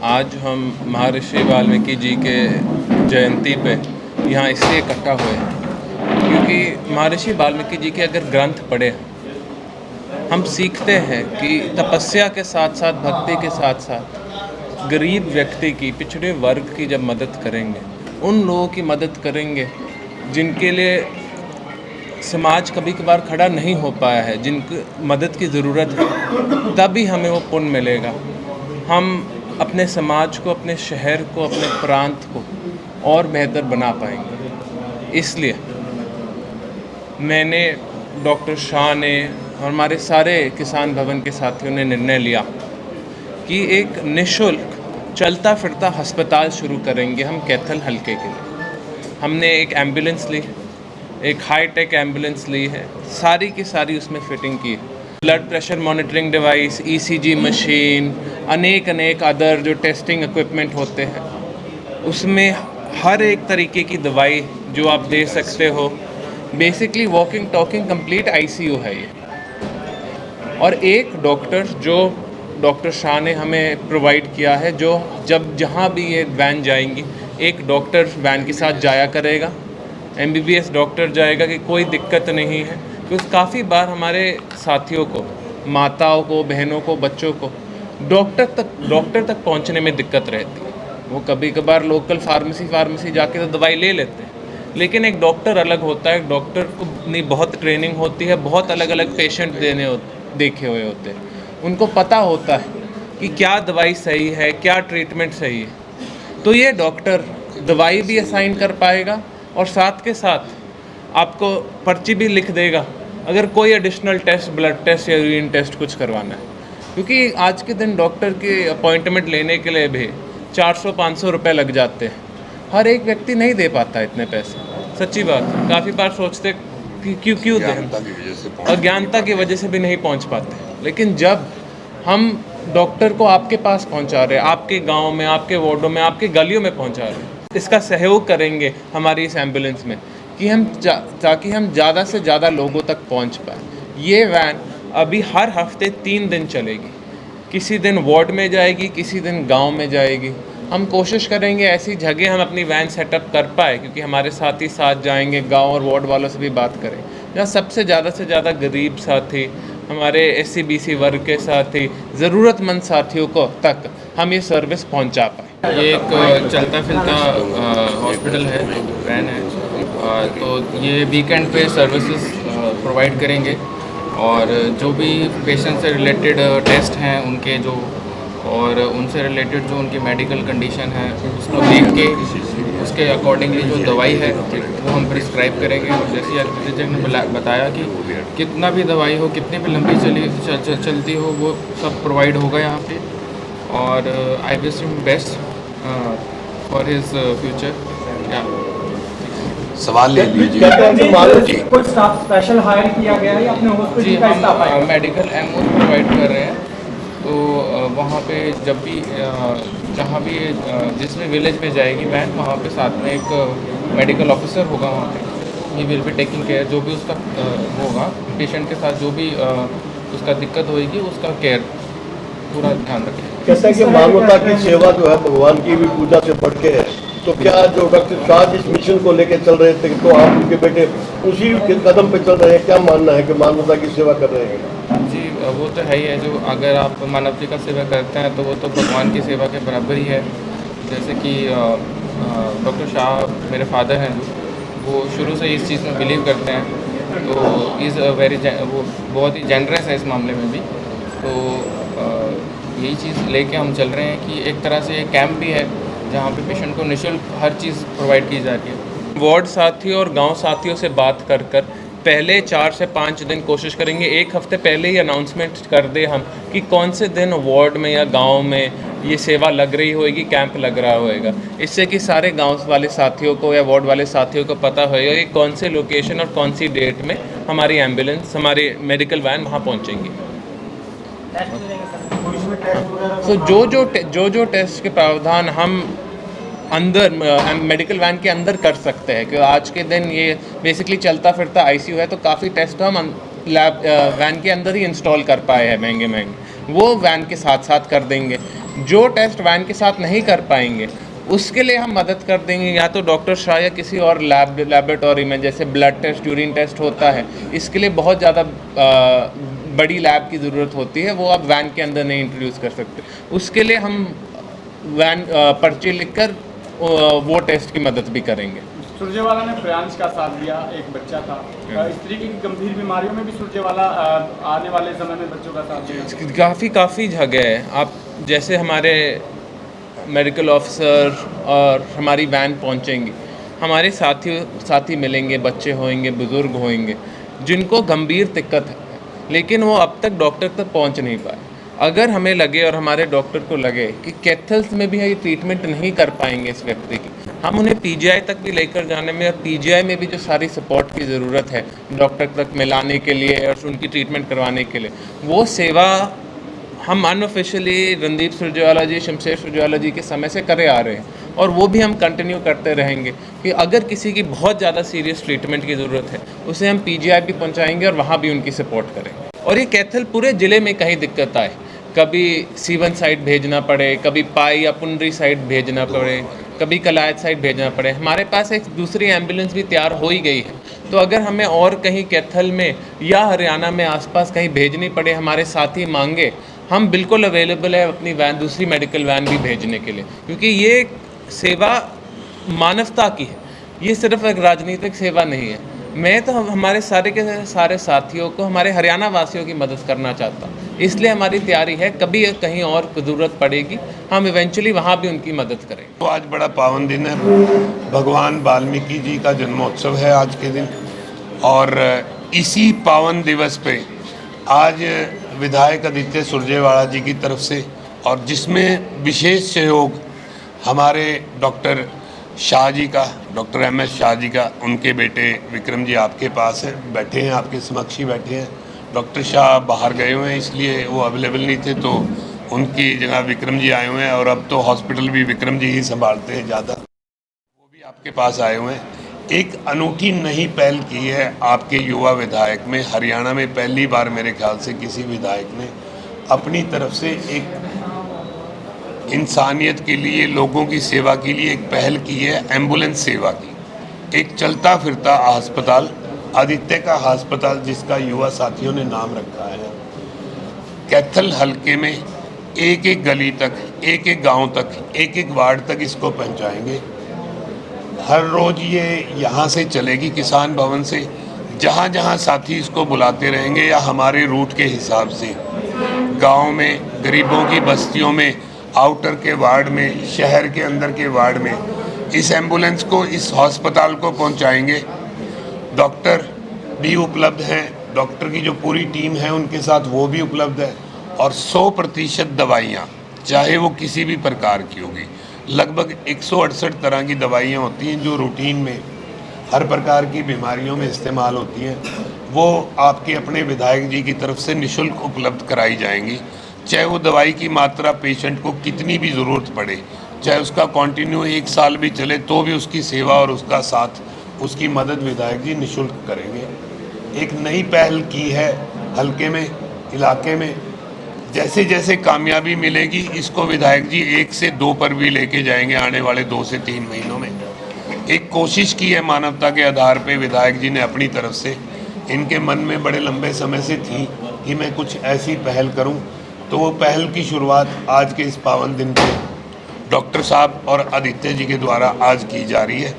आज हम महर्षि वाल्मीकि जी के जयंती पे यहाँ इसलिए इकट्ठा हुए हैं क्योंकि महर्षि वाल्मीकि जी के अगर ग्रंथ पढ़े हम सीखते हैं कि तपस्या के साथ साथ भक्ति के साथ साथ गरीब व्यक्ति की, पिछड़े वर्ग की जब मदद करेंगे, उन लोगों की मदद करेंगे जिनके लिए समाज कभी कभार खड़ा नहीं हो पाया है, जिनको मदद की ज़रूरत है, तभी हमें वो पुण्य मिलेगा। हम अपने समाज को, अपने शहर को, अपने प्रांत को और बेहतर बना पाएंगे। इसलिए मैंने, डॉक्टर शाह ने और हमारे सारे किसान भवन के साथियों ने निर्णय लिया कि एक निःशुल्क चलता फिरता अस्पताल शुरू करेंगे हम कैथल हलके के लिए। हमने एक एम्बुलेंस ली, एक हाई टेक एम्बुलेंस ली है, सारी की सारी उसमें फिटिंग की है। Blood pressure monitoring device, ECG machine, अनेक अदर जो टेस्टिंग इक्विपमेंट होते हैं, उसमें हर एक तरीके की दवाई जो आप दे सकते हो। Basically walking talking complete ICU है ये। और एक डॉक्टर जो डॉक्टर शाह ने हमें प्रोवाइड किया है, जो जब जहाँ भी ये वैन जाएंगी, एक डॉक्टर वैन के साथ जाया करेगा, एमबीबीएस डॉक्टर जाएगा कि कोई दिक्कत नहीं है। क्योंकि काफ़ी बार हमारे साथियों को, माताओं को, बहनों को, बच्चों को डॉक्टर तक पहुंचने में दिक्कत रहती है। वो कभी कभार लोकल फार्मेसी जाके तो दवाई ले लेते हैं, लेकिन एक डॉक्टर अलग होता है। एक डॉक्टर को अपनी बहुत ट्रेनिंग होती है, बहुत अलग अलग पेशेंट देखे हुए होते हैं। उनको पता होता है कि क्या दवाई सही है, क्या ट्रीटमेंट सही है। तो ये डॉक्टर दवाई भी असाइन कर पाएगा और साथ के साथ आपको पर्ची भी लिख देगा अगर कोई एडिशनल टेस्ट, ब्लड टेस्ट या यूरिन टेस्ट कुछ करवाना है। क्योंकि आज के दिन डॉक्टर की अपॉइंटमेंट लेने के लिए भी 400-500 रुपये लग जाते हैं। हर एक व्यक्ति नहीं दे पाता इतने पैसे, सच्ची बात। काफ़ी बार सोचते कि क्यों दें, अज्ञानता की वजह से भी नहीं पहुंच पाते। लेकिन जब हम डॉक्टर को आपके पास पहुंचा रहे हैं, आपके गांव में, आपके वार्डों में, आपके गलियों में पहुंचा रहे हैं, इसका सहयोग करेंगे हमारी इस एम्बुलेंस में कि ताकि हम ज़्यादा से ज़्यादा लोगों तक पहुंच पाए। ये वैन अभी हर हफ्ते 3 दिन चलेगी। किसी दिन वार्ड में जाएगी, किसी दिन गांव में जाएगी। हम कोशिश करेंगे ऐसी जगह हम अपनी वैन सेटअप कर पाए, क्योंकि हमारे साथी साथ जाएंगे, गांव और वार्ड वालों से भी बात करें, जहाँ सबसे ज़्यादा गरीब साथी, हमारे एससी बीसी वर्ग के साथी, ज़रूरतमंद साथियों को तक हम ये सर्विस पहुंचा पाए। ये एक चलता फिरता हॉस्पिटल है, वैन है। तो ये वीकेंड पे सर्विसेज प्रोवाइड करेंगे और जो भी पेशेंट से रिलेटेड टेस्ट हैं उनके जो, और उनसे रिलेटेड जो उनकी मेडिकल कंडीशन है उसको देख के उसके अकॉर्डिंगली जो दवाई है वो हम प्रिस्क्राइब करेंगे। और जैसे आर्किटेक्ट ने बताया कि कितना भी दवाई हो, कितनी भी लंबी चलती हो, वो सब प्रोवाइड होगा यहाँ पे। और I wish him best for his future. सवाल ले लीजिए। कुछ स्टाफ स्पेशल हायर किया गया है या अपने हॉस्पिटल का स्टाफ आएगा? मेडिकल एमओ प्रोवाइड कर रहे हैं। तो वहाँ पे जब भी जहाँ भी जिस भी विलेज में जाएगी वैन, वहाँ पे साथ में एक मेडिकल ऑफिसर होगा। वहाँ पे he will be taking care, जो भी उसका होगा पेशेंट के साथ, जो भी उसका दिक्कत होगी उसका केयर पूरा ध्यान रखें। कैसा कि मानवता की सेवा जो है भगवान की भी पूजा से बढ़ के है, तो क्या जो डॉक्टर शाह जिस मिशन को लेकर चल रहे थे, तो आप उनके बेटे उसी कदम पे चल रहे हैं? क्या मानना है कि मानवता की सेवा कर रहे हैं? जी, वो तो है ही है। जो अगर आप मानवता का सेवा करते हैं तो वो तो भगवान की सेवा के बराबर ही है। जैसे कि डॉक्टर शाह मेरे फादर हैं, जो वो शुरू से इस चीज़ में बिलीव करते हैं। तो इज़ वो बहुत ही जेनरस है इस मामले में भी। तो यही चीज़ लेके हम चल रहे हैं कि एक तरह से कैंप भी है जहाँ पे पेशेंट को निःशुल्क हर चीज़ प्रोवाइड की जाती है। वार्ड साथियों और गांव साथियों से बात कर पहले 4 से 5 दिन कोशिश करेंगे, एक हफ्ते पहले ही अनाउंसमेंट कर दे हम कि कौन से दिन वार्ड में या गांव में ये सेवा लग रही होगी, कैंप लग रहा होएगा। इससे कि सारे गांव वाले साथियों को या वार्ड वाले साथियों को पता होएगा कि कौन से लोकेशन और कौन सी डेट में हमारी एम्बुलेंस, हमारी मेडिकल वैन वहाँ पहुँचेंगी। तो जो टेस्ट के प्रावधान हम अंदर मेडिकल वैन के अंदर कर सकते हैं, क्योंकि आज के दिन ये बेसिकली चलता फिरता आईसीयू है, तो काफ़ी टेस्ट हम लैब वैन के अंदर ही इंस्टॉल कर पाए हैं महंगे। वो वैन के साथ साथ कर देंगे। जो टेस्ट वैन के साथ नहीं कर पाएंगे उसके लिए हम मदद कर देंगे, या तो डॉक्टर शाह या किसी और लेबोरेटरी में, जैसे ब्लड टेस्ट, यूरिन टेस्ट होता है, इसके लिए बहुत ज़्यादा बड़ी लैब की ज़रूरत होती है, वो आप वैन के अंदर नहीं इंट्रोड्यूस कर सकते। उसके लिए हम वैन पर्ची लिखकर वो टेस्ट की मदद भी करेंगे। सुरजेवाला ने प्रियांश का साथ दिया, एक बच्चा था। इस तरीके की गंभीर बीमारियों में भी सुरजेवाला आने वाले समय में बच्चों का साथ देगा। काफ़ी जगह है। आप जैसे हमारे मेडिकल ऑफिसर और हमारी वैन पहुंचेंगी, हमारे साथी मिलेंगे, बच्चे होंगे, बुज़ुर्ग होंगे जिनको गंभीर दिक्कत है, लेकिन वो अब तक डॉक्टर तक पहुंच नहीं पाए। अगर हमें लगे और हमारे डॉक्टर को लगे कि कैथल्स में भी ये ट्रीटमेंट नहीं कर पाएंगे इस व्यक्ति की, हम उन्हें पीजीआई तक भी लेकर जाने में, और पीजीआई में भी जो सारी सपोर्ट की ज़रूरत है डॉक्टर तक मिलाने के लिए और उनकी ट्रीटमेंट करवाने के लिए, वो सेवा हम अनऑफिशियली रणदीप सुरजेवाला जी, शमशेर सुरजेवाला जी के समय से करे आ रहे हैं, और वो भी हम कंटिन्यू करते रहेंगे कि अगर किसी की बहुत ज़्यादा सीरियस ट्रीटमेंट की ज़रूरत है उसे हम पीजीआई भी पहुंचाएंगे और वहाँ भी उनकी सपोर्ट करेंगे। और ये कैथल पूरे ज़िले में कहीं दिक्कत आए, कभी सीवन साइड भेजना पड़े, कभी पाई या पुंडरी साइड भेजना पड़े, कभी कलायत साइड भेजना पड़े, हमारे पास एक दूसरी एम्बुलेंस भी तैयार हो ही गई है। तो अगर हमें और कहीं कैथल में या हरियाणा में आसपास कहीं भेजनी पड़े, हमारे साथी मांगे, हम बिल्कुल अवेलेबल है अपनी वैन, दूसरी मेडिकल वैन भी भेजने के लिए, क्योंकि ये सेवा मानवता की है, ये सिर्फ एक राजनीतिक सेवा नहीं है। मैं तो हमारे सारे के सारे साथियों को, हमारे हरियाणा वासियों की मदद करना चाहता हूँ, इसलिए हमारी तैयारी है, कभी कहीं और ज़रूरत पड़ेगी हम इवेंचुअली वहाँ भी उनकी मदद करेंगे। तो आज बड़ा पावन दिन है, भगवान वाल्मीकि जी का जन्मोत्सव है आज के दिन, और इसी पावन दिवस पे आज विधायक आदित्य सुरजेवाला जी की तरफ से, और जिसमें विशेष सहयोग हमारे डॉक्टर शाह जी का, डॉक्टर MS शाह जी का, उनके बेटे विक्रम जी आपके पास हैं, बैठे हैं, आपके समक्ष ही बैठे हैं। डॉक्टर शाह बाहर गए हुए हैं, इसलिए वो अवेलेबल नहीं थे, तो उनकी जगह विक्रम जी आए हुए हैं, और अब तो हॉस्पिटल भी विक्रम जी ही संभालते हैं ज़्यादा, वो भी आपके पास आए हुए हैं। एक अनूठी नई पहल की है आपके युवा विधायक में, हरियाणा में पहली बार मेरे ख्याल से किसी विधायक ने अपनी तरफ से एक इंसानियत के लिए, लोगों की सेवा के लिए एक पहल की है, एम्बुलेंस सेवा की। एक चलता फिरता अस्पताल, आदित्य का अस्पताल, जिसका युवा साथियों ने नाम रखा है। कैथल हलके में एक एक गली तक, एक एक गांव तक, एक एक वार्ड तक इसको पहुंचाएंगे। हर रोज़ ये यहाँ से चलेगी किसान भवन से, जहाँ जहाँ साथी इसको बुलाते रहेंगे, या हमारे रूट के हिसाब से गांव में, गरीबों की बस्तियों में, आउटर के वार्ड में, शहर के अंदर के वार्ड में इस एम्बुलेंस को, इस अस्पताल को पहुंचाएंगे। डॉक्टर भी उपलब्ध हैं, डॉक्टर की जो पूरी टीम है उनके साथ वो भी उपलब्ध है, और 100% दवाइयाँ, चाहे वो किसी भी प्रकार की होगी, लगभग 168 तरह की दवाइयाँ होती हैं जो रूटीन में हर प्रकार की बीमारियों में इस्तेमाल होती हैं, वो आपके अपने विधायक जी की तरफ से निःशुल्क उपलब्ध कराई जाएंगी। चाहे वो दवाई की मात्रा पेशेंट को कितनी भी ज़रूरत पड़े, चाहे उसका कंटिन्यू 1 साल भी चले, तो भी उसकी सेवा और उसका साथ, उसकी मदद विधायक जी निःशुल्क करेंगे। एक नई पहल की है हल्के में, इलाके में। जैसे जैसे कामयाबी मिलेगी, इसको विधायक जी 1 से 2 पर भी लेके जाएंगे आने वाले 2 से 3 महीनों में। एक कोशिश की है मानवता के आधार पे, विधायक जी ने अपनी तरफ से, इनके मन में बड़े लंबे समय से थी कि मैं कुछ ऐसी पहल करूं, तो वो पहल की शुरुआत आज के इस पावन दिन पे डॉक्टर साहब और आदित्य जी के द्वारा आज की जा रही है।